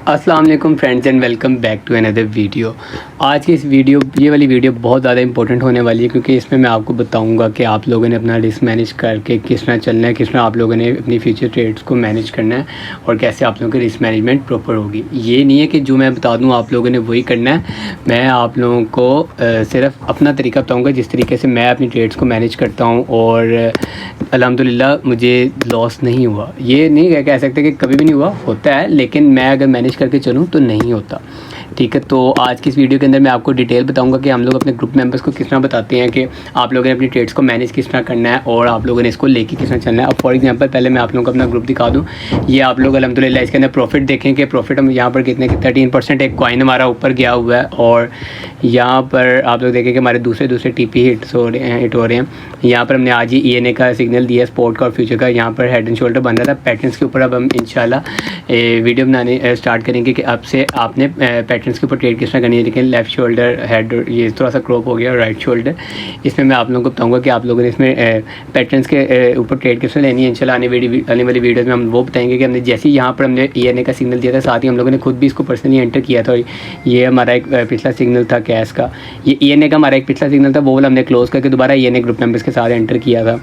अस्सलाम वालेकुम friends and welcome back to another video. आज की ये वाली वीडियो बहुत ज़्यादा इंपॉर्टेंट होने वाली है, क्योंकि इसमें मैं आपको बताऊंगा कि आप लोगों ने अपना रिस्क मैनेज करके किस तरह चलना है, किस तरह आप लोगों ने अपनी फ्यूचर ट्रेड्स को मैनेज करना है और कैसे आप लोगों की रिस्क मैनेजमेंट प्रॉपर होगी। ये नहीं है कि जो मैं बता दूँ आप लोगों ने वही करना है। मैं आप लोगों को सिर्फ अपना तरीका बताऊँगा, जिस तरीके से मैं अपनी ट्रेड्स को मैनेज करता हूँ और अल्हम्दुलिल्लाह मुझे लॉस नहीं हुआ। ये नहीं कह सकते कि कभी भी नहीं हुआ, होता है, लेकिन मैं अगर मैनेज करके चलूँ तो नहीं होता। ठीक है, तो आज की इस वीडियो के अंदर मैं आपको डिटेल बताऊंगा कि हम लोग अपने ग्रुप मेंबर्स को किस तरह बताते हैं कि आप लोगों ने अपनी ट्रेड्स को मैनेज किस तरह करना है और आप लोगों ने इसको लेके किस तरह चलना है। अब फॉर एग्जांपल पहले मैं आप लोगों को अपना ग्रुप दिखा दूं। ये आप लोग अल्हम्दुलिल्लाह इसके अंदर प्रॉफिट देखें कि प्रॉफिट हम यहाँ पर कितने 13% एक कॉइन हमारा ऊपर गया हुआ है, और यहाँ पर आप लोग देखें कि हमारे दूसरे TP हिट हो रहे हैं। यहाँ पर हमने आज ही ENA का सिग्नल दिया, स्पोर्ट का और फ्यूचर का। यहाँ पर हेड एंड शोल्डर बन रहा था पैटर्न्स के ऊपर। अब हम इंशाल्लाह वीडियो बनाने स्टार्ट करेंगे कि अब से आपने पैटर्न्स के ऊपर ट्रेड किस तरह करनी है। लेकिन लेफ़्ट शोल्डर हेड ये थोड़ा सा क्रॉप हो गया, राइट शोल्डर, इसमें मैं आप लोगों को बताऊंगा कि आप लोगों ने इसमें पैटर्न्स के ऊपर ट्रेड किस तरह लेनी है। इंशाल्लाह आने वाली वीडियोज़ में हम वो बताएंगे कि हमने जैसे ही यहाँ पर हमने ENA का सिग्नल दिया था, साथ ही हम लोगों ने खुद भी इसको पर्सनली एंटर किया था। ये हमारा एक पिछला सिग्नल था कैश का, ये ENA का हमारा एक पिछला सिग्नल था, वो वाला हमने क्लोज करके दोबारा ENA ग्रुप मेंबर्स के साथ एंटर किया था।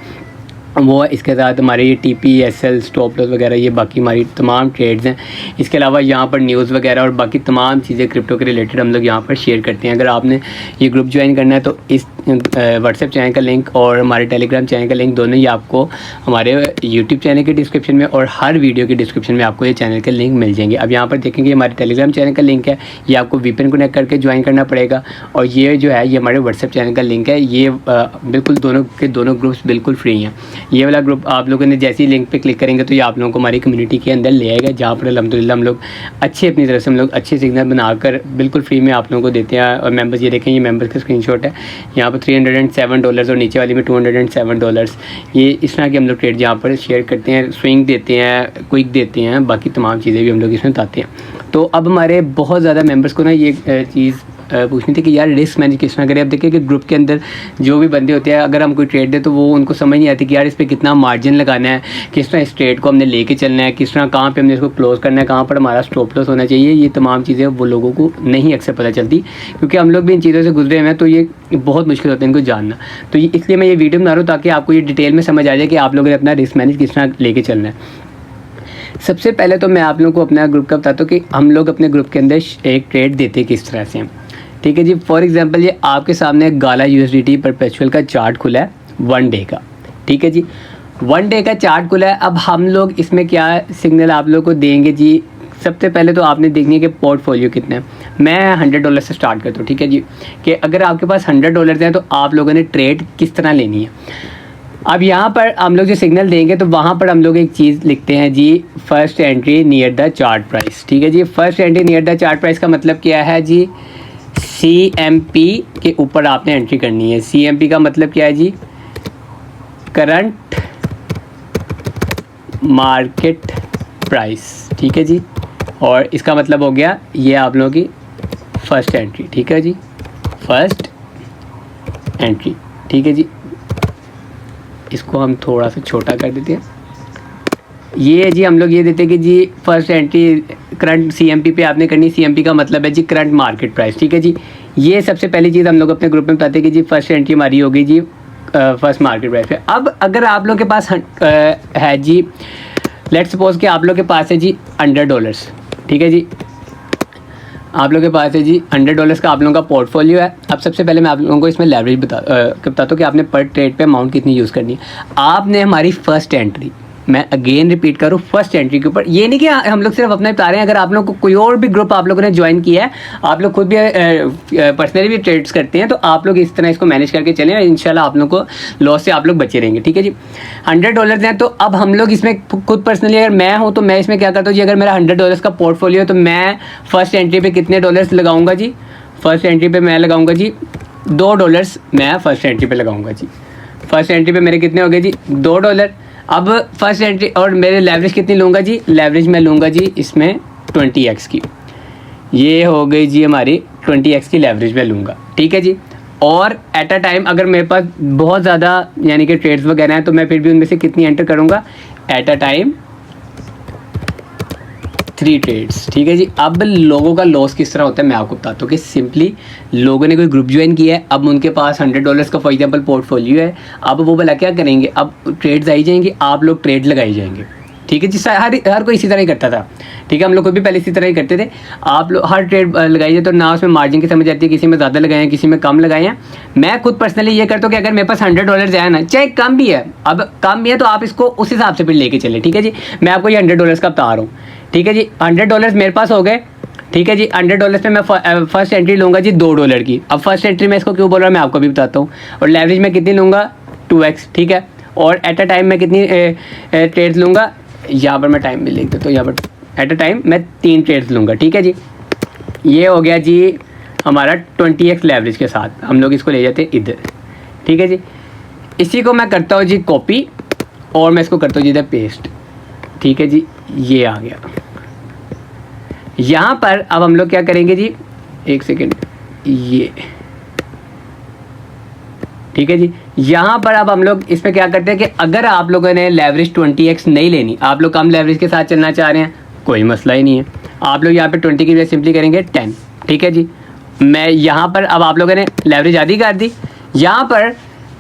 वो इसके साथ हमारे ये TP SL स्टॉप लॉस वगैरह ये बाकी हमारी तमाम ट्रेड्स हैं। इसके अलावा यहाँ पर न्यूज़ वगैरह और बाकी तमाम चीज़ें क्रिप्टो के रिलेटेड हम लोग यहाँ पर शेयर करते हैं। अगर आपने ये ग्रुप ज्वाइन करना है तो इस व्हाट्सएप चैनल का लिंक और हमारे टेलीग्राम चैनल का लिंक दोनों ही आपको हमारे यूट्यूब चैनल के डिस्क्रिप्शन में और हर वीडियो के डिस्क्रिप्शन में आपको ये चैनल के लिंक मिल जाएंगे। अब यहाँ पर देखेंगे हमारे टेलीग्राम चैनल का लिंक है, ये आपको VPN कनेक्ट करके ज्वाइन करना पड़ेगा, और ये जो है ये हमारे व्हाट्सएप चैनल का लिंक है। ये बिल्कुल दोनों ग्रुप्स बिल्कुल फ्री हैं। ये वाला ग्रुप आप लोगों ने जैसे ही लिंक पे क्लिक करेंगे तो ये आप लोगों को हमारी कम्युनिटी के अंदर ले आएगा, जहाँ पर अल्हम्दुलिल्लाह हम लोग अपनी तरफ से हम लोग अच्छे सिग्नल बनाकर बिल्कुल फ्री में आप लोगों को देते हैं। और मेंबर्स ये देखें, ये मेंबर्स का स्क्रीनशॉट है, यहाँ पर $307 और नीचे वाली में $207। ये इस तरह की हम लोग ट्रेड यहाँ पर शेयर करते हैं, स्विंग देते हैं, क्विक देते हैं, बाकी तमाम चीज़ें भी हम लोग इसमें बताते हैं। तो अब हमारे बहुत ज़्यादा मेंबर्स को ना ये चीज़ पूछनी थी कि यार रिस्क मैनेज किस तरह करें। अब देखिए कि ग्रुप के अंदर जो भी बंदे होते हैं, अगर हम कोई ट्रेड दे तो वो उनको समझ नहीं आती कि यार इस पर कितना मार्जिन लगाना है, किस तरह इस ट्रेड को हमने लेके चलना है, किस तरह कहाँ पे हमने इसको क्लोज करना है, कहाँ पर हमारा स्टॉप लॉस होना चाहिए। ये तमाम चीज़ें वो लोगों को नहीं अक्सर पता चलती, क्योंकि हम लोग भी इन चीज़ों से गुजरे हुए हैं, तो ये बहुत मुश्किल होता है इनको जानना। तो इसलिए मैं ये वीडियो बना रहा हूँ ताकि आपको ये डिटेल में समझ आ जाए कि आप लोगों ने अपना रिस्क मैनेज किस तरह लेके चलना है। सबसे पहले तो मैं आप लोगों को अपना ग्रुप का बताता हूँ कि हम लोग अपने ग्रुप के अंदर एक ट्रेड देते हैं किस तरह से। ठीक है जी, फॉर एग्जांपल ये आपके सामने गाला USDT परपेचुअल का चार्ट खुला है 1 डे का। ठीक है जी, 1 डे का चार्ट खुला है। अब हम लोग इसमें क्या सिग्नल आप लोग को देंगे जी। सबसे पहले तो आपने देखनी है कि पोर्टफोलियो कितना है। मैं $100 से स्टार्ट करता हूँ। ठीक है जी, कि अगर आपके पास $100 हैं तो आप लोगों ने ट्रेड किस तरह लेनी है। अब यहाँ पर हम लोग जो सिग्नल देंगे तो वहाँ पर हम लोग एक चीज़ लिखते हैं जी, first entry near the chart price. ठीक है जी, first entry near the chart price का मतलब क्या है जी, CMP के ऊपर आपने एंट्री करनी है। CMP का मतलब क्या है जी, करंट मार्केट प्राइस। ठीक है जी, और इसका मतलब हो गया ये आप लोगों की फर्स्ट एंट्री। ठीक है जी, फर्स्ट एंट्री। ठीक है जी, इसको हम थोड़ा सा छोटा कर देते हैं। ये जी हम लोग ये देते हैं कि जी फर्स्ट एंट्री करंट CMP पे आपने करनी। CMP का मतलब है जी करंट मार्केट प्राइस। ठीक है जी, ये सबसे पहली चीज़ हम लोग अपने ग्रुप में बताते हैं कि जी फर्स्ट एंट्री हमारी होगी जी फर्स्ट मार्केट प्राइस पे। अब अगर आप लोग के पास है जी, लेट्स सपोज कि आप लोग के पास है जी $100। ठीक है जी, आप लोगों के पास है जी $100 का आप लोगों का पोर्टफोलियो है। अब सबसे पहले मैं आप लोगों को इसमें लेवरेज बताता हूँ कि आपने पर ट्रेड पे अमाउंट कितनी यूज़ करनी है। आपने हमारी फर्स्ट एंट्री, मैं अगेन रिपीट करूँ, फर्स्ट एंट्री के ऊपर, ये नहीं कि हम लोग सिर्फ अपना बता रहे हैं। अगर आप लोग को कोई और भी ग्रुप आप लोगों ने ज्वाइन किया है, आप लोग खुद भी पर्सनली भी ट्रेड्स करते हैं, तो आप लोग इस तरह इसको मैनेज करके चलें और इंशाल्लाह आप लोग को लॉस से आप लोग बचे रहेंगे। ठीक है जी, $100 हैं तो अब हम लोग इसमें खुद पर्सनली अगर मैं हूँ तो मैं इसमें क्या करता हूँ जी, अगर मेरा $100 का पोर्टफोलियो है तो मैं फर्स्ट एंट्री पर कितने डॉलर्स लगाऊंगा जी, फर्स्ट एंट्री पर मैं लगाऊंगा जी $2 मैं फर्स्ट एंट्री पर लगाऊंगा जी। फर्स्ट एंट्री पे मेरे कितने हो गए जी, $2। अब फर्स्ट एंट्री और मेरे लेवरेज कितनी लूँगा जी, लेवरेज मैं लूँगा जी इसमें 20x की। ये हो गई जी हमारी 20x की लेवरेज मैं लूँगा। ठीक है जी, और एट अ टाइम अगर मेरे पास बहुत ज़्यादा यानी कि ट्रेड्स वगैरह हैं तो मैं फिर भी उनमें से कितनी एंटर करूँगा, एट अ टाइम 3 ट्रेड्स, ठीक है जी। अब लोगों का लॉस किस तरह होता है मैं आपको बताता हूँ कि सिंपली लोगों ने कोई ग्रुप ज्वाइन किया है, अब उनके पास $100 का फॉर एग्जांपल पोर्टफोलियो है। अब वो भला क्या करेंगे, अब ट्रेड्स आई जाएंगी, आप लोग ट्रेड लगाई जाएंगे, ठीक है जी। हर कोई इसी तरह ही करता था, ठीक है। हम लोग को भी पहले इसी तरह ही करते थे। आप लोग हर ट्रेड लगाइए तो ना उसमें मार्जिन की समझ आती है, किसी में ज़्यादा लगाए हैं, किसी में कम लगाए हैं। मैं खुद पर्सनली ये करता हूँ कि अगर मेरे पास $100 आया ना, चाहे कम भी है, अब कम भी है तो आप इसको उस हिसाब से फिर लेके चले, ठीक है जी। मैं आपको ये $100 का बता रहा हूँ, ठीक है जी। $100 मेरे पास हो गए, ठीक है जी। $100 पे मैं फर्स्ट एंट्री लूँगा जी $2 की। अब फर्स्ट एंट्री में इसको क्यों बोल रहा हूँ मैं आपको भी बताता हूँ। और लेवरेज में कितनी लूँगा 2x, ठीक है। और एट अ टाइम मैं कितनी ट्रेड्स लूँगा, यहाँ पर मैं टाइम भी लिख देता हूँ, यहाँ पर एट अ टाइम मैं 3 ट्रेड्स लूँगा, ठीक है जी। ये हो गया जी हमारा 20x लेवरेज के साथ, हम लोग इसको ले जाते हैं इधर, ठीक है जी। इसी को मैं करता हूँ जी कॉपी और मैं इसको करता हूँ जी इधर पेस्ट, ठीक है जी। ये आ गया। यहाँ पर अब हम लोग क्या करेंगे जी, एक सेकेंड, ये ठीक है जी। यहाँ पर अब हम लोग इसमें क्या करते हैं कि अगर आप लोगों ने लेवरेज 20x नहीं लेनी, आप लोग कम लेवरेज के साथ चलना चाह रहे हैं, कोई मसला ही नहीं है। आप लोग यहाँ पे 20 की वजह सिंपली करेंगे 10, ठीक है जी। मैं यहाँ पर अब आप लोगों ने लेवरेज आधी कर दी। यहाँ पर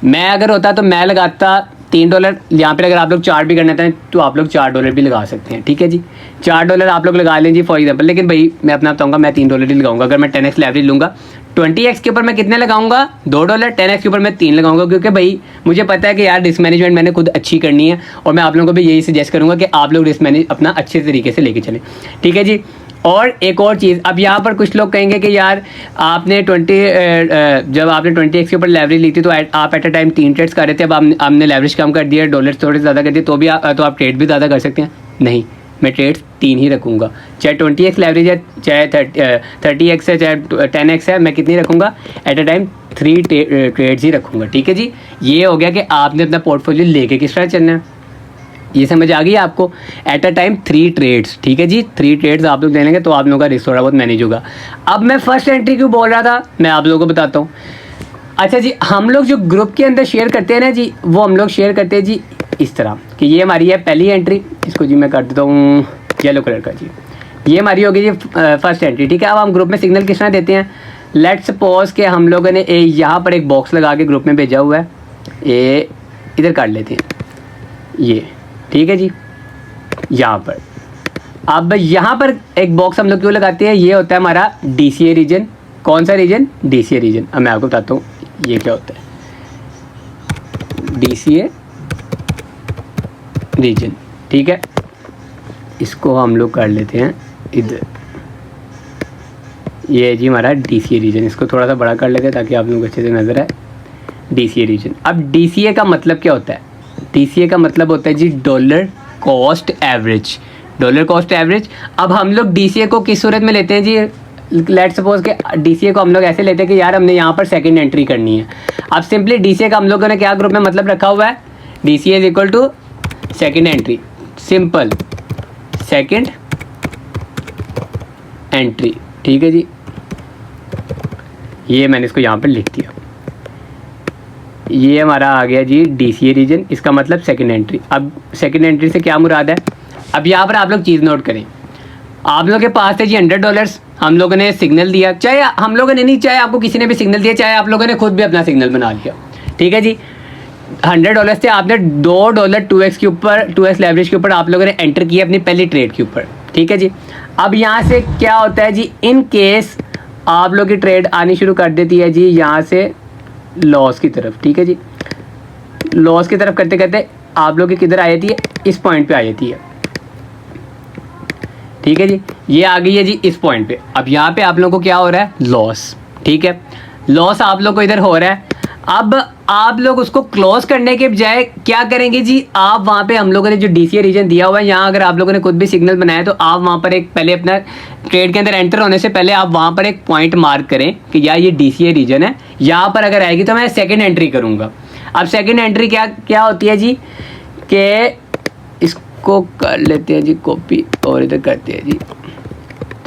मैं अगर होता तो मैं लगाता $3। यहाँ पर अगर आप लोग 4 भी करना चाहें तो आप लोग $4 भी लगा सकते हैं, ठीक है जी। $4 आप लोग लगा लें जी फॉर एग्जाम्पल। लेकिन भाई मैं अपना बताऊँगा, मैं $3 ही लगाऊंगा। अगर मैं 10x लेवरेज लूँगा, 20x के ऊपर मैं कितने लगाऊंगा $2, 10x के ऊपर मैं 3 लगाऊंगा, क्योंकि भाई मुझे पता है कि यार रिस्क मैनेजमेंट मैंने खुद अच्छी करनी है। और मैं आप लोगों को भी यही सजेस्ट करूंगा कि आप लोग रिस्क मैनेज अपना अच्छे तरीके से लेके चलें, ठीक है जी। और एक और चीज़, अब यहाँ पर कुछ लोग कहेंगे कि यार आपने जब आपने 20x के ऊपर लेवरेज ली थी तो आप एट अ टाइम 3 ट्रेड्स कर रहे थे, अब आपने लेवरेज कम कर दिया, डॉलर थोड़े ज़्यादा कर दिए, तो भी तो आप ट्रेड भी ज़्यादा कर सकते हैं। नहीं, मैं ट्रेड्स 3 ही रखूँगा, चाहे 20x लेवरेज है, चाहे 30x है, चाहे 10x है, मैं कितनी रखूँगा एट अ टाइम 3 ट्रेड्स ही रखूँगा, ठीक है जी। ये हो गया कि आपने अपना पोर्टफोलियो लेके किस तरह चलना है, ये समझ आ गई आपको। एट अ टाइम 3 ट्रेड्स, ठीक है जी। 3 ट्रेड्स आप लोग ले लेंगे तो आप लोगों का रिस्क थोड़ा बहुत मैनेज होगा। अब मैं फर्स्ट एंट्री क्यों बोल रहा था मैं आप लोगों को बताता हूँ। अच्छा जी, हम लोग जो ग्रुप के अंदर शेयर करते हैं ना जी, वो हम लोग शेयर करते हैं जी इस तरह कि ये हमारी है पहली एंट्री, इसको जी मैं कर देता हूँ येलो कलर का जी। ये हमारी होगी जी फर्स्ट एंट्री, ठीक है। अब हम ग्रुप में सिग्नल किस तरह देते हैं, लेट्स सपोज के हम लोगों ने यहाँ पर एक बॉक्स लगा के ग्रुप में भेजा हुआ है, ये इधर काट लेते हैं ये, ठीक है जी। यहाँ पर अब यहाँ पर एक बॉक्स हम लोग क्यों लगाते हैं, ये होता है हमारा DCA रीजन। कौन सा रीजन, DCA रीजन। अब मैं आपको बताता हूँ ये क्या होता है, DCA रीजन, ठीक है। इसको हम लोग कर लेते हैं इधर, ये जी हमारा DCA रीजन। इसको थोड़ा सा बड़ा कर लेते हैं ताकि आप लोग अच्छे से नजर आए। DCA reason. अब DCA का मतलब क्या होता है, DCA का मतलब होता है जी dollar cost average, dollar cost average. अब हम लोग DCA को किस सूरत में लेते हैं जी, लेट्स सपोज के DCA को हम लोग ऐसे लेते हैं कि यार हमने यहाँ पर सेकंड एंट्री करनी है। अब सिंपली DCA का हम लोगों ने क्या ग्रुप में मतलब रखा हुआ है, DCA is equal to second entry, simple second entry, ठीक है जी। ये मैंने इसको यहाँ पर लिख दिया, ये हमारा आ गया जी DCA रीजन, इसका मतलब सेकंड एंट्री। अब सेकंड एंट्री से क्या मुराद है, अब यहाँ पर आप लोग चीज़ नोट करें। आप लोगों के पास है जी $100, हम लोगों ने सिग्नल दिया, चाहे हम लोगों ने नहीं, चाहे आपको किसी ने भी सिग्नल दिया, चाहे आप लोगों ने खुद भी अपना सिग्नल बना लिया, ठीक है जी। $100 थे, आपने $2 2x के ऊपर, 2x लेवरेज के ऊपर आप लोगों ने एंटर किया अपनी पहली ट्रेड के ऊपर, ठीक है जी। अब यहाँ से क्या होता है जी, इन केस आप लोग की ट्रेड आनी शुरू कर देती है जी यहाँ से लॉस की तरफ, ठीक है जी। लॉस की तरफ करते करते आप लोग की किधर आ जाती है, इस पॉइंट पे आ जाती है, ठीक है जी। ये आ गई है जी इस पॉइंट पे। अब यहाँ पे आप लोगों को क्या हो रहा है, लॉस, ठीक है। लॉस आप लोग को इधर हो रहा है। अब आप लोग उसको क्लोज करने के बजाय क्या करेंगे जी, आप वहाँ पे हम लोगों ने जो DCA रीजन दिया हुआ है, यहाँ अगर आप लोगों ने खुद भी सिग्नल बनाया तो आप वहाँ पर एक पहले अपना ट्रेड के अंदर एंटर होने से पहले आप वहाँ पर एक पॉइंट मार्क करें कि यार ये DCA रीजन है, यहाँ पर अगर आएगी तो मैं सेकेंड एंट्री करूँगा। अब सेकेंड एंट्री क्या होती है जी, कि इसको कर लेते हैं जी कॉपी और इधर करते हैं जी।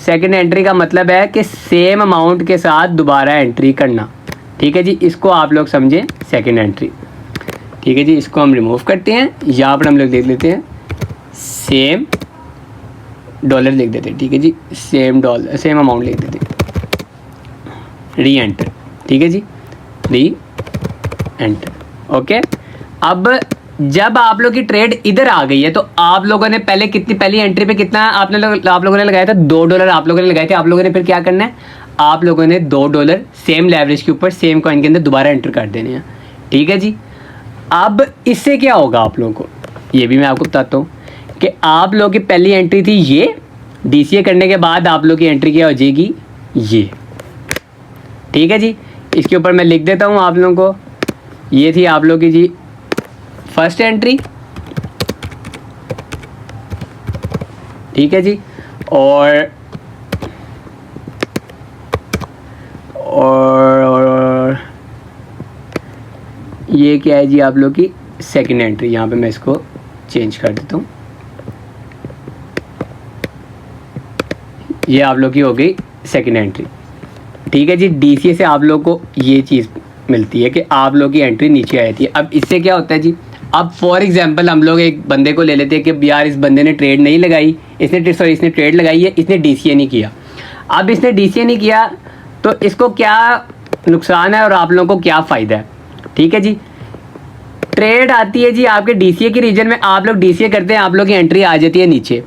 सेकेंड एंट्री का मतलब है कि सेम अमाउंट के साथ दोबारा एंट्री करना, ठीक है जी। इसको आप लोग समझें सेकेंड एंट्री, ठीक है जी। इसको हम रिमूव करते हैं, यहाँ पर हम लोग देख लेते हैं सेम डॉलर लिख देते, ठीक है जी, सेम डॉलर सेम अमाउंट लिख देते, री एंटर, ठीक है जी, री एंटर, ओके। अब जब आप लोग की ट्रेड इधर आ गई है तो आप लोगों ने पहली एंट्री पे कितना आप लोगों ने लगाया था, $2 आप लोगों ने लगाए थे। आप लोगों ने फिर क्या करना है, आप लोगों ने $2 सेम लेवरेज के ऊपर सेम कॉइन के अंदर दोबारा एंटर कर देने हैं, ठीक है जी। अब इससे क्या होगा आप लोगों को, ये भी मैं आपको बताता हूँ कि आप लोगों की पहली एंट्री थी ये, DCA करने के बाद आप लोग की एंट्री क्या हो जाएगी, ये, ठीक है जी। इसके ऊपर मैं लिख देता हूँ आप लोगों को, ये थी आप लोग की जी फर्स्ट एंट्री, ठीक है जी, और ये क्या है जी आप लोग की सेकंड एंट्री। यहाँ पे मैं इसको चेंज कर देता हूँ, ये आप लोग की हो गई सेकंड एंट्री, ठीक है जी। DCA से आप लोग को ये चीज़ मिलती है कि आप लोग की एंट्री नीचे आई थी। अब इससे क्या होता है जी, अब फॉर एग्जांपल हम लोग एक बंदे को ले लेते हैं कि यार इस बंदे ने ट्रेड नहीं लगाई, इसने ट्रेड लगाई है, इसने DCA नहीं किया। अब इसने DCA नहीं किया तो इसको क्या नुकसान है और आप लोगों को क्या फ़ायदा है, ठीक है जी। ट्रेड आती है जी आपके DCA के रीजन में, आप लोग DCA करते हैं, आप लोग की एंट्री आ जाती है नीचे।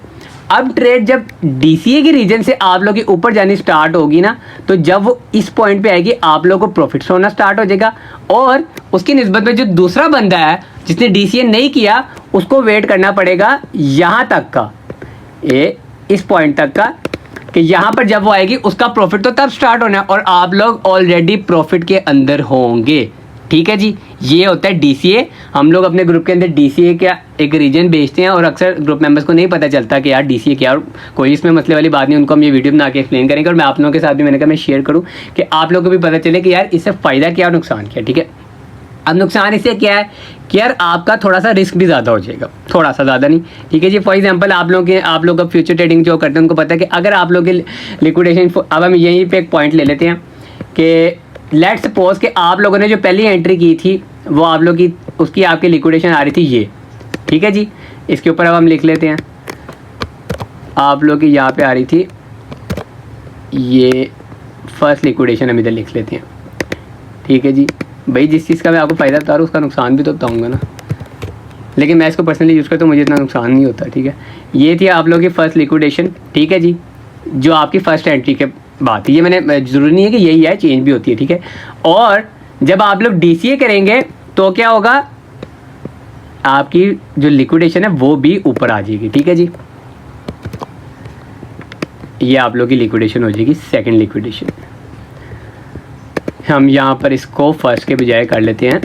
अब ट्रेड जब DCA के रीजन से आप लोग की ऊपर जानी स्टार्ट होगी ना, तो जब वो इस पॉइंट पे आएगी आप लोग को प्रॉफिट्स होना स्टार्ट हो जाएगा, और उसकी निस्बत में जो दूसरा बंदा है जिसने DCA नहीं किया उसको वेट करना पड़ेगा यहाँ तक का, इस पॉइंट तक का, कि यहाँ पर जब वो आएगी उसका प्रॉफिट तो तब स्टार्ट होना है और आप लोग ऑलरेडी प्रॉफिट के अंदर होंगे, ठीक है जी। ये होता है DCA। हम लोग अपने ग्रुप के अंदर DCA का एक रीजन भेजते हैं और अक्सर ग्रुप मेंबर्स को नहीं पता चलता कि यार DCA क्या, और कोई इसमें मसले वाली बात नहीं, उनको हम ये वीडियो बना के एक्सप्लेन करेंगे और मैं आप लोगों के साथ भी मैंने कहा मैं शेयर करूँ कि आप लोगों को भी पता चले कि यार इससे फ़ायदा क्या और नुकसान क्या, ठीक है। अब नुकसान इससे क्या है कि यार आपका थोड़ा सा रिस्क भी ज़्यादा हो जाएगा, थोड़ा सा ज़्यादा नहीं, ठीक है जी। फॉर एग्जांपल आप लोग अब फ्यूचर ट्रेडिंग जो करते हैं उनको पता है कि अगर आप लोग लिक्विडेशन, अब हम यहीं पे एक पॉइंट ले लेते हैं कि लेट्स सपोज कि आप लोगों ने जो पहली एंट्री की थी वो आप लोग की उसकी आपकी लिक्विडेशन आ रही थी ये, ठीक है जी। इसके ऊपर अब हम लिख लेते हैं, आप लोग की यहाँ पे आ रही थी ये फर्स्ट लिक्विडेशन, हम इधर लिख लेते हैं, ठीक है जी। भाई जिस चीज़ का मैं आपको फ़ायदा बता रहा हूँ उसका नुकसान भी तो बताऊँगा ना, लेकिन मैं इसको पर्सनली यूज़ करता हूँ, मुझे इतना नुकसान नहीं होता, ठीक है। ये थी आप लोग की फर्स्ट लिक्विडेशन, ठीक है जी, जो आपकी फ़र्स्ट एंट्री के बात है। ये मैंने ज़रूरी नहीं है कि यही है, चेंज भी होती है, ठीक है। और जब आप लोग DCA करेंगे तो क्या होगा, आपकी जो लिक्विडेशन है वो भी ऊपर आ जाएगी, ठीक है जी। ये आप लोग की लिक्विडेशन हो जाएगी सेकंड लिक्विडेशन। हम यहाँ पर इसको फर्स्ट के बजाय कर लेते हैं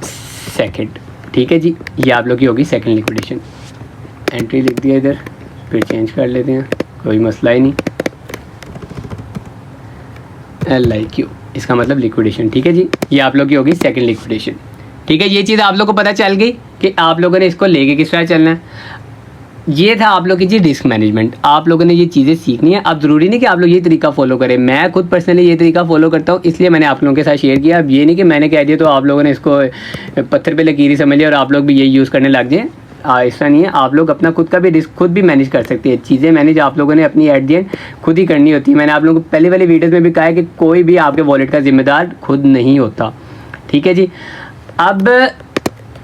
सेकंड, ठीक है जी। ये आप लोग की होगी सेकंड लिक्विडेशन। एंट्री लिख दिया इधर, फिर चेंज कर लेते हैं, कोई मसला ही नहीं। LIQ इसका मतलब लिक्विडेशन, ठीक है जी। ये आप लोग की होगी सेकंड लिक्विडेशन, ठीक है। ये चीज़ आप लोग को पता चल गई कि आप लोगों ने इसको लेके किस तरह चलना है। ये था आप लोग की जी रिस्क मैनेजमेंट। आप लोगों ने ये चीज़ें सीखनी है। अब ज़रूरी नहीं कि आप लोग ये तरीका फॉलो करें, मैं खुद पर्सनली ये तरीका फॉलो करता हूँ, इसलिए मैंने आप लोगों के साथ शेयर किया। अब ये नहीं कि मैंने कह दिया तो आप लोगों ने इसको पत्थर पे लकीर ही समझ लिया और आप लोग भी यही यूज़ करने लग जाएँ, ऐसा नहीं है। आप लोग अपना खुद का भी रिस्क खुद भी मैनेज कर सकते हैं। चीज़ें मैनेज आप लोगों ने अपनी एट दी एंड खुद ही करनी होती है। मैंने आप लोगों को पहले वाली वीडियोज़ में भी कहा है कि कोई भी आपके वॉलेट का जिम्मेदार खुद नहीं होता, ठीक है जी। अब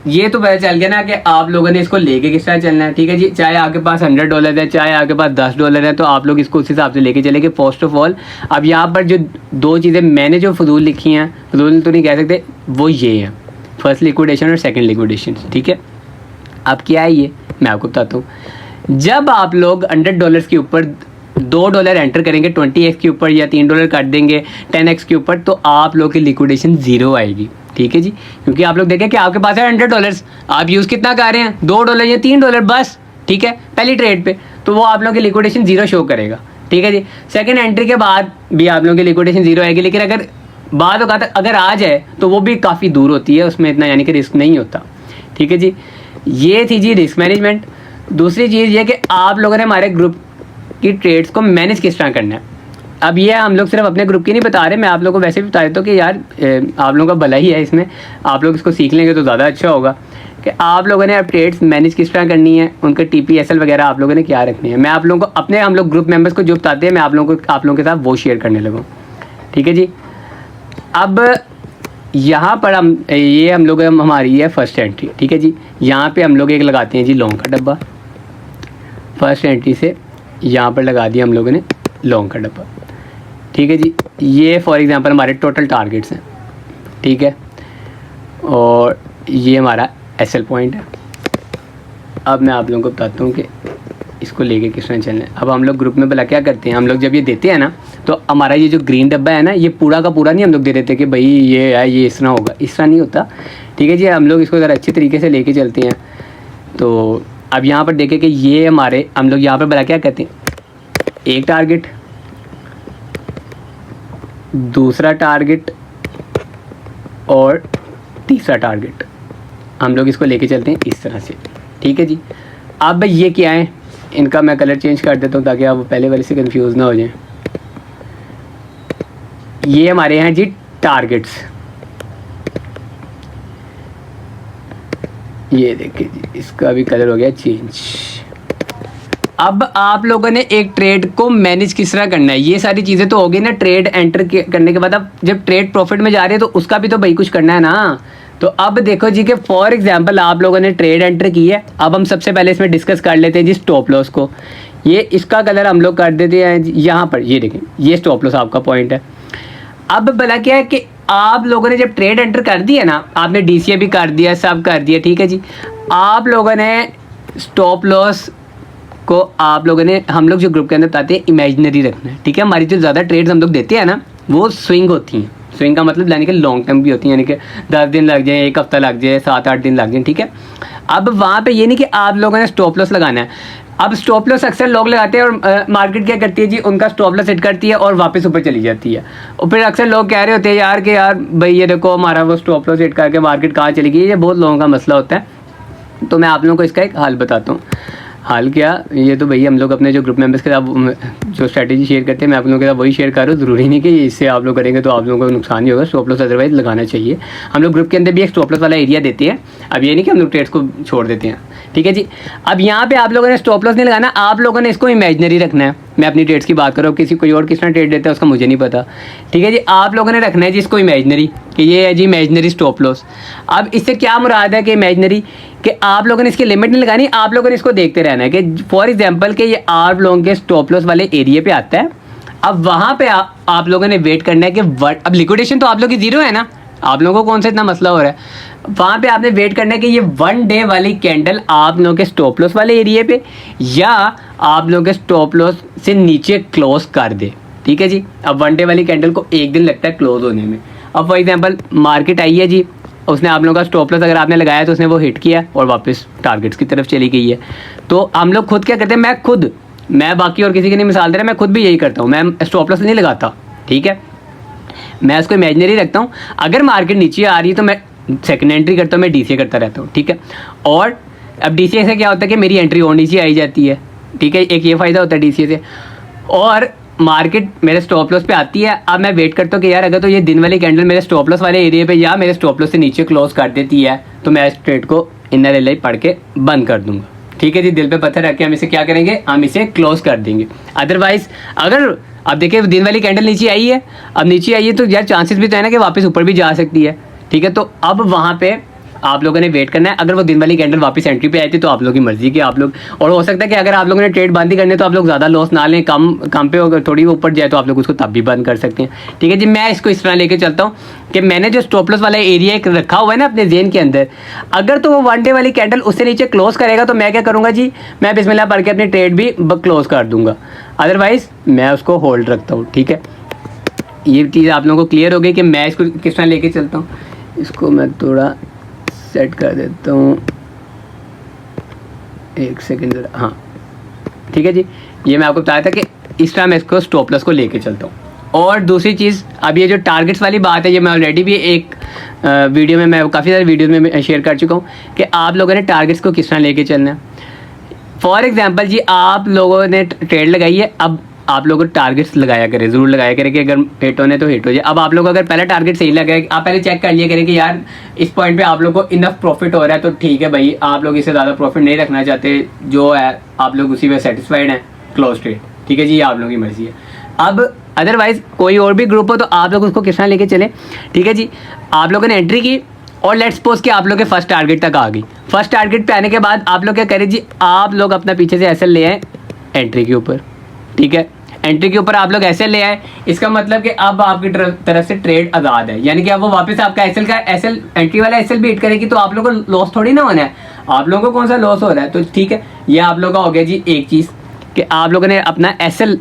ये तो पता चल गया ना कि आप लोगों ने इसको लेके किस तरह चलना है, ठीक है जी। चाहे आपके पास $100 है, चाहे आपके पास $10 है, तो आप लोग इसको उस हिसाब से लेके चलेंगे। फर्स्ट ऑफ ऑल अब यहाँ पर जो दो चीज़ें मैंने जो फजूल लिखी हैं, फजूल तो नहीं कह सकते, वो ये हैं, फर्स्ट लिक्विडेशन और सेकंड लिक्विडेशन, ठीक है। अब क्या है ये मैं आपको बताता हूँ। जब आप लोग $100 के ऊपर $2 एंटर करेंगे 20x के ऊपर, या $3 काट देंगे 10x के ऊपर, तो आप लोग की लिक्विडेशन ज़ीरो आएगी, ठीक है जी। क्योंकि आप लोग देखें कि आपके पास है $100, आप यूज़ कितना कर रहे हैं, $2 या $3 बस, ठीक है, पहली ट्रेड पे, तो वो आप लोग की लिक्विडेशन ज़ीरो शो करेगा, ठीक है जी। सेकंड एंट्री के बाद भी आप लोगों की लिक्विडेशन ज़ीरो आएगी, लेकिन अगर बाद औकात अगर आ जाए तो वो भी काफ़ी दूर होती है, उसमें इतना यानी कि रिस्क नहीं होता, ठीक है जी। ये थी जी रिस्क मैनेजमेंट। दूसरी चीज़ ये कि आप लोगों ने हमारे ग्रुप की ट्रेड्स को मैनेज किस तरह करना है। अब ये हम लोग सिर्फ अपने ग्रुप की नहीं बता रहे, मैं आप लोगों को वैसे भी बता देता हूँ कि यार आप लोगों का भला ही है इसमें, आप लोग इसको सीख लेंगे तो ज़्यादा अच्छा होगा कि आप लोगों ने अब ट्रेड्स मैनेज किस तरह करनी है, उनके TPSL वगैरह आप लोगों ने क्या रखनी है। मैं आप लोगों को अपने हम लोग ग्रुप मेंबर्स को जो बताते हैं मैं आप लोगों के साथ वो शेयर करने लगा। ठीक है जी। अब यहाँ पर हम लोग हमारी है फर्स्ट एंट्री। ठीक है जी। यहाँ पे हम लोग एक लगाते हैं जी लॉन्ग का डब्बा। फर्स्ट एंट्री से यहाँ पर लगा दिया हम लोगों ने लॉन्ग का डब्बा। ठीक है जी। ये फॉर एग्जांपल हमारे टोटल टारगेट्स हैं। ठीक है। और ये हमारा SL पॉइंट है। अब मैं आप लोगों को बताता हूँ कि इसको लेके किस तरह चलना है। अब हम लोग ग्रुप में भला क्या करते हैं, हम लोग जब ये देते हैं ना तो हमारा ये जो ग्रीन डब्बा है ना, ये पूरा का पूरा नहीं हम लोग दे देते कि भाई ये है, ये इस तरह होगा, इस तरह नहीं होता। ठीक है जी। हम लोग इसको ज़रा अच्छे तरीके से लेके चलते हैं। तो अब यहाँ पर देखें कि ये हमारे हम लोग यहाँ पर भला क्या कहते हैं, एक टारगेट, दूसरा टारगेट और तीसरा टारगेट, हम लोग इसको लेके चलते हैं इस तरह से। ठीक है जी। अब ये क्या है, इनका मैं कलर चेंज कर देता हूँ ताकि आप पहले वाले से कंफ्यूज ना हो जाएं। ये हमारे हैं जी टारगेट्स। ये देखिए जी, इसका भी कलर हो गया चेंज। अब आप लोगों ने एक ट्रेड को मैनेज किस तरह करना है, ये सारी चीज़ें तो हो गई ना। ट्रेड एंटर करने के बाद अब जब ट्रेड प्रॉफिट में जा रही है तो उसका भी तो भाई कुछ करना है ना। तो अब देखो जी कि फॉर एग्जांपल आप लोगों ने ट्रेड एंटर की है। अब हम सबसे पहले इसमें डिस्कस कर लेते हैं जी स्टॉप लॉस को। ये इसका कलर हम लोग कर देते हैं यहाँ पर। ये देखें, ये स्टॉप लॉस आपका पॉइंट है। अब भला क्या है कि आप लोगों ने जब ट्रेड एंटर कर दिया ना, आपने DCA भी कर दिया, सब कर दिया। ठीक है जी। आप लोगों ने स्टॉप लॉस को आप लोगों ने, हम लोग जो ग्रुप के अंदर बताते हैं, इमेजिनरी रखना है। ठीक है। हमारी जो ज़्यादा ट्रेड्स हम लोग देते हैं ना वो स्विंग होती हैं। स्विंग का मतलब यानी कि लॉन्ग टर्म भी होती है, यानी कि 10 दिन लग जाए, 1 हफ्ता लग जाए, 7-8 दिन लग जाए। ठीक है। अब वहाँ पे ये नहीं कि आप लोगों ने स्टॉप लॉस लगाना है। अब स्टॉप लॉस अक्सर लोग लगाते हैं और मार्केट क्या करती है जी, उनका स्टॉप लॉस सेट करती है और वापस ऊपर चली जाती है। और फिर अक्सर लोग कह रहे होते हैं यार कि यार भाई ये देखो हमारा वो स्टॉप लॉस सेट करके मार्केट कहाँ चली गई। ये बहुत लोगों का मसला होता है। तो मैं आप लोगों को इसका एक हल बताता हूँ। हाल क्या, ये तो भैया हम लोग अपने जो ग्रुप मेंबर्स के साथ जो स्ट्रैटेजी शेयर करते हैं मैं आप लोगों के साथ वही शेयर कर रहा हूँ। ज़रूरी नहीं कि इससे आप लोग करेंगे तो आप लोगों को नुकसान ही होगा। स्टॉप लॉस अदरवाइज लगाना चाहिए। हम लोग ग्रुप के अंदर भी एक स्टॉप लॉस वाला एरिया देते हैं। अब ये नहीं कि हम लोग ट्रेड्स को छोड़ देते हैं। ठीक है जी। अब यहाँ पे आप लोगों ने स्टॉप लॉस नहीं लगाना, आप लोगों ने इसको इमेजिनरी रखना है। मैं अपनी ट्रेड्स की बात कर रहा हूँ, किसी कोई और किस तरह ट्रेड देता है उसका मुझे नहीं पता। ठीक है जी। आप लोगों ने रखना है जी इसको इमेजिनरी, कि ये है जी इमेजिनरी स्टॉप लॉस। अब इससे क्या मुराद है कि इमेजिनरी, कि आप लोगों ने इसकी लिमिट नहीं लगानी, आप लोगों ने इसको देखते रहना है कि फॉर एग्जांपल कि ये आप लोगों के स्टॉप लॉस वाले एरिया पे आता है। अब वहाँ पे आप लोगों ने वेट करना है कि अब लिक्विडेशन तो आप लोग की जीरो है ना, आप लोगों को कौन सा इतना मसला हो रहा है। वहाँ पे आपने वेट करना है कि ये 1 डे वाली कैंडल आप लोगों के स्टॉप लॉस वाले एरिया पे या आप लोगों के स्टॉप लॉस से नीचे क्लोज कर दे। ठीक है जी। अब 1 डे वाली कैंडल को 1 दिन लगता है क्लोज होने में। अब फॉर एग्जांपल मार्केट आई है जी, उसने आप लोगों का स्टॉप लॉस अगर आपने लगाया तो उसने वो हिट किया और वापस टारगेट्स की तरफ चली गई है। तो हम लोग खुद क्या करते हैं, मैं बाकी और किसी की नहीं मिसाल दे रहा, मैं खुद भी यही करता हूँ। मैं स्टॉप लॉस नहीं लगाता। ठीक है। मैं उसको इमेजिनरी रखता हूँ। अगर मार्केट नीचे आ रही है तो मैं सेकंड एंट्री करता हूँ, मैं DCA करता रहता हूँ। ठीक है। और अब DCA से क्या होता है कि मेरी एंट्री और नीचे आई जाती है। ठीक है। एक ये फ़ायदा होता है DCA से। और मार्केट मेरे स्टॉप लॉस पे आती है। अब मैं वेट करता हूँ कि यार अगर तो ये दिन वाली कैंडल मेरे स्टॉप लॉस वाले एरिया पे या मेरे स्टॉप लॉस से नीचे क्लोज कर देती है तो मैं इस ट्रेड को इनर LI पढ़ के बंद कर दूंगा। ठीक है जी। दिल पे पत्थर रख के हम इसे क्या करेंगे, हम इसे क्लोज कर देंगे। अदरवाइज अगर अब देखिए दिन वाली कैंडल नीचे आई है, अब नीचे आई है तो यार चांसेस भी तो है ना कि वापस ऊपर भी जा सकती है। ठीक है। तो अब वहाँ पे आप लोगों ने वेट करना है। अगर वो दिन वाली कैंडल वापस एंट्री पे आई थी तो आप लोगों की मर्जी कि आप लोग, और हो सकता है कि अगर आप लोगों ने ट्रेड बंद ही करने तो आप लोग ज़्यादा लॉस ना लें, कम पे अगर थोड़ी ऊपर जाए तो आप लोग उसको तब भी बंद कर सकते हैं। ठीक है जी। मैं इसको इस तरह लेके चलता हूँ कि मैंने जो स्टॉप लॉस वाला एरिया एक रखा हुआ है ना अपने जेन के अंदर, अगर तो वो 1 डे वाली कैंडल उससे नीचे क्लोज करेगा तो मैं क्या करूँगा जी, मैं बिस्मिल्लाह पढ़ के अपनी ट्रेड भी क्लोज कर दूंगा। अदरवाइज मैं उसको होल्ड रखता हूँ। ठीक है। ये चीज़ आप लोगों को क्लियर हो गई कि मैं इसको किस तरह लेके चलता हूँ। इसको मैं थोड़ा सेट कर देता हूँ, 1 सेकेंड ज़रा। हाँ ठीक है जी। ये मैं आपको बताया था कि इस तरह मैं इसको स्टॉप लॉस को लेके चलता हूँ। और दूसरी चीज़, अब ये जो टारगेट्स वाली बात है, ये मैं ऑलरेडी भी एक वीडियो में, मैं काफ़ी सारे वीडियोज़ में शेयर कर चुका हूँ कि आप लोगों ने टारगेट्स को किस तरह लेके चलना है। फॉर एग्जांपल जी आप लोगों ने ट्रेड लगाई है, अब आप लोगों को टारगेट्स लगाया करें, ज़रूर लगाया करें कि अगर हिट होने तो हिट हो जाए। अब आप लोग अगर पहला टारगेट सही लगा, आप पहले चेक कर लिया करें कि यार इस पॉइंट पे आप लोग को इनफ प्रॉफिट हो रहा है तो ठीक है भाई, आप लोग इससे ज़्यादा प्रॉफिट नहीं रखना चाहते, जो है आप लोग उसी में सेटिस्फाइड हैं, क्लोज ट्रेड, ठीक है जी, ये आप लोगों की मर्जी है। अब अदरवाइज कोई और भी ग्रुप हो तो आप लोग उसको किस तरह लेके चले, ठीक है जी। आप लोगों ने एंट्री की और लेट्स सपोज कि आप लोग के फर्स्ट टारगेट तक आ गई। फर्स्ट टारगेट पे आने के बाद आप लोग क्या करें जी, आप लोग अपना पीछे से एसएल ले आए एंट्री के ऊपर, ठीक है। एंट्री के ऊपर आप लोग एसएल ले आए, इसका मतलब कि अब आपकी तरफ से ट्रेड आज़ाद है, यानी कि अब वो वापस आपका एसएल एंट्री वाला एसएल बीट करेगी तो आप लोगों को लॉस थोड़ी ना होना है, आप लोगों को कौन सा लॉस हो रहा है। तो ठीक है, ये आप लोगों का हो गया जी एक चीज़ कि आप लोगों ने अपना एसएल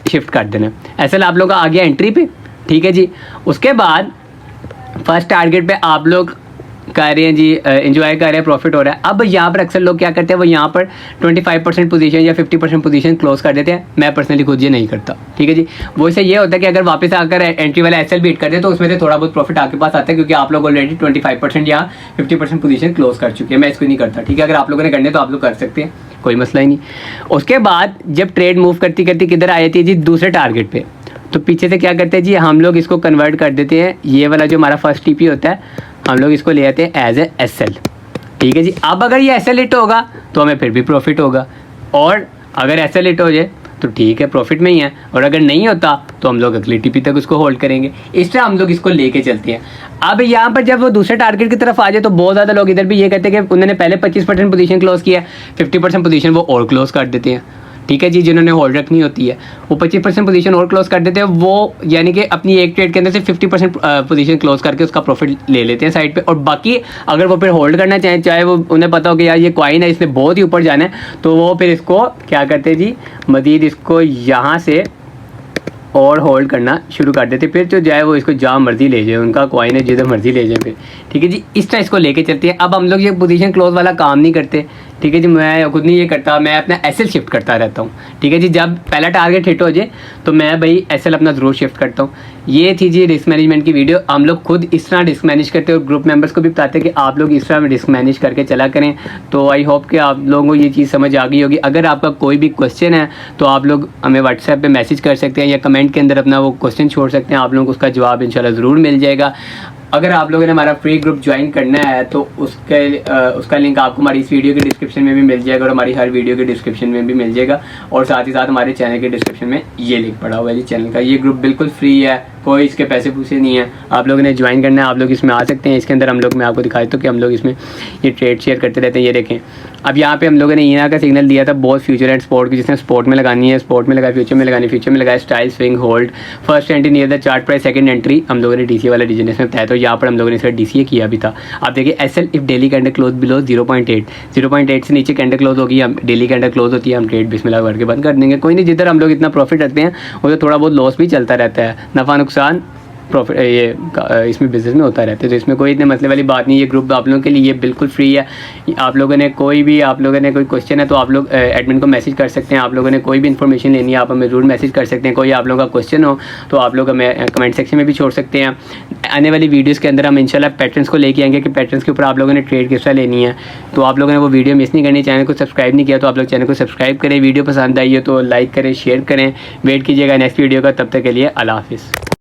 शिफ्ट कर देना। एसएल आप लोग का आ गया एंट्री पे, ठीक है जी। उसके बाद फर्स्ट टारगेट पे आप लोग कर रहे हैं जी, एंजॉय कर रहे हैं, प्रॉफिट हो रहा है। अब यहाँ पर अक्सर लोग क्या करते हैं, वो यहाँ पर 25% पोजीशन या 50% पोजीशन क्लोज कर देते हैं। मैं पर्सनली खुद ये नहीं करता, ठीक है जी। वो इससे ये होता है कि अगर वापस आकर एंट्री वाला एसएल बीट कर दे तो उसमें से थोड़ा बहुत प्रॉफिट आपके पास आता है, क्योंकि आप लोग ऑलरेडी 25% या 50% पोजीशन क्लोज कर चुके हैं। मैं इसको नहीं करता, ठीक है। अगर आप लोगों ने करने तो आप लोग कर सकते हैं, कोई मसला ही नहीं। उसके बाद जब ट्रेड मूव करती करती किधर आ जाती है जी, दूसरे टारगेट पे, तो पीछे से क्या करते हैं जी, हम लोग इसको कन्वर्ट कर देते हैं। ये वाला जो हमारा फर्स्ट टीपी होता है, हम लोग इसको ले आते हैं एज ए एसएल, ठीक है जी। अब अगर ये एसएल हिट होगा तो हमें फिर भी प्रॉफिट होगा, और अगर एसएल हिट हो जाए तो ठीक है, प्रॉफिट में ही है, और अगर नहीं होता तो हम लोग अगली टीपी तक उसको होल्ड करेंगे। इस तरह हम लोग इसको लेके चलते हैं। अब यहाँ पर जब वो दूसरे टारगेट की तरफ आ जाए तो बहुत ज़्यादा लोग इधर भी ये कहते हैं कि उन्होंने पहले 25% पोजीशन क्लोज किया है, 50% पोजीशन वो और क्लोज कर देते हैं, ठीक है जी। जिन्होंने होल्ड रखनी होती है वो 25% पोजीशन और क्लोज कर देते हैं, वो यानी कि अपनी एक ट्रेड के अंदर से 50% पोजीशन क्लोज करके उसका प्रॉफिट ले लेते हैं साइड पे। और बाकी अगर वो फिर होल्ड करना चाहें, चाहे वो उन्हें पता हो कि यार ये कॉइन है, इसने बहुत ही ऊपर जाना है, तो वो फिर इसको क्या करते हैं जी, मजीद इसको यहाँ से और होल्ड करना शुरू कर देते। फिर जो जाए वो इसको जहाँ मर्जी ले जाए, उनका कॉइन है, जिधर मर्जी ले जाए फिर, ठीक है जी। इस तरह इसको लेके चलते हैं। अब हम लोग ये पोजीशन क्लोज वाला काम नहीं करते, ठीक है जी। मैं खुद नहीं ये करता, मैं अपना एसएल शिफ्ट करता रहता हूँ, ठीक है जी। जब पहला टारगेट हिट हो जाए तो मैं भाई एसएल अपना ज़रूर शिफ्ट करता हूँ। ये थी जी रिस्क मैनेजमेंट की वीडियो। हम लोग खुद इस तरह रिस्क मैनेज करते हैं और ग्रुप मेंबर्स को भी बताते हैं कि आप लोग इस तरह रिस्क मैनेज करके चला करें। तो आई होप कि आप लोगों को ये चीज़ समझ आ गई होगी। अगर आपका कोई भी क्वेश्चन है तो आप लोग हमें व्हाट्सएप पे मैसेज कर सकते हैं या कमेंट के अंदर अपना वो क्वेश्चन छोड़ सकते हैं, आप लोगों को उसका जवाब इंशाल्लाह ज़रूर मिल जाएगा। अगर आप लोगों ने हमारा फ्री ग्रुप ज्वाइन करना है तो उसका लिंक आपको हमारी इस वीडियो के डिस्क्रिप्शन में भी मिल जाएगा और हमारी हर वीडियो के डिस्क्रिप्शन में भी मिल जाएगा, और साथ ही साथ हमारे चैनल के डिस्क्रिप्शन में ये लिंक पड़ा हुआ है जी चैनल का। ये ग्रुप बिल्कुल फ्री है, कोई इसके पैसे पूसे नहीं है। आप लोगों ने ज्वाइन करना है, आप लोग इसमें आ सकते हैं। इसके अंदर हम लोग, मैं आपको दिखा देता हूँ कि हम लोग इसमें ये ट्रेड शेयर करते रहते हैं। ये देखें, अब यहाँ पे हम लोगों ने ईना का सिग्नल दिया था बहुत फ्यूचर एंड स्पॉट की, जिसने स्पॉट में लगानी है स्पॉट में लगाया, फ्यूचर में लगानी फ्यूचर में लगाया, style swing hold, first entry near the chart price, second entry हम लोगों ने डीसीए वाला रीजन इसमें बताया। तो यहाँ पर हम लोगों ने इसका डीसीए किया भी था। आप देखिए SL if daily candle close below 0.8 से नीचे कैंडल क्लोज होगी, हम डेली कैंडल क्लोज होती है, हम ट्रेड बिस्मिल्लाह करके बंद कर देंगे। कोई नहीं, जिधर हम लोग इतना प्रॉफिट रखते हैं उधर थोड़ा बहुत लॉस भी चलता रहता है, नफ़ा नुकसान प्रॉफिट ये इसमें बिजनेस में होता रहता है। तो इसमें कोई इतने मसले वाली बात नहीं है। ये ग्रुप आप लोगों के लिए ये बिल्कुल फ्री है। आप लोगों ने कोई क्वेश्चन है तो आप लोग एडमिन को मैसेज कर सकते हैं। आप लोगों ने कोई भी इन्फॉर्मेशन लेनी है आप हमें ज़रूर मैसेज कर सकते हैं। कोई आप लोगों का क्वेश्चन हो तो आप लोग हमें कमेंट सेक्शन में भी छोड़ सकते हैं। आने वाली वीडियोज़ के अंदर हम इंशाल्लाह पैटर्न्स को लेके आएंगे कि पैटर्न्स के ऊपर आप लोगों ने ट्रेड किस तरह लेनी है। तो आप लोगों ने वो वीडियो मिस नहीं करनी। चैनल को सब्सक्राइब नहीं किया तो आप लोग चैनल को सब्सक्राइब करें। वीडियो पसंद आई हो तो लाइक करें, शेयर करें। वेट कीजिएगा नेक्स्ट वीडियो का। तब तक के लिए अल्लाह हाफिज़।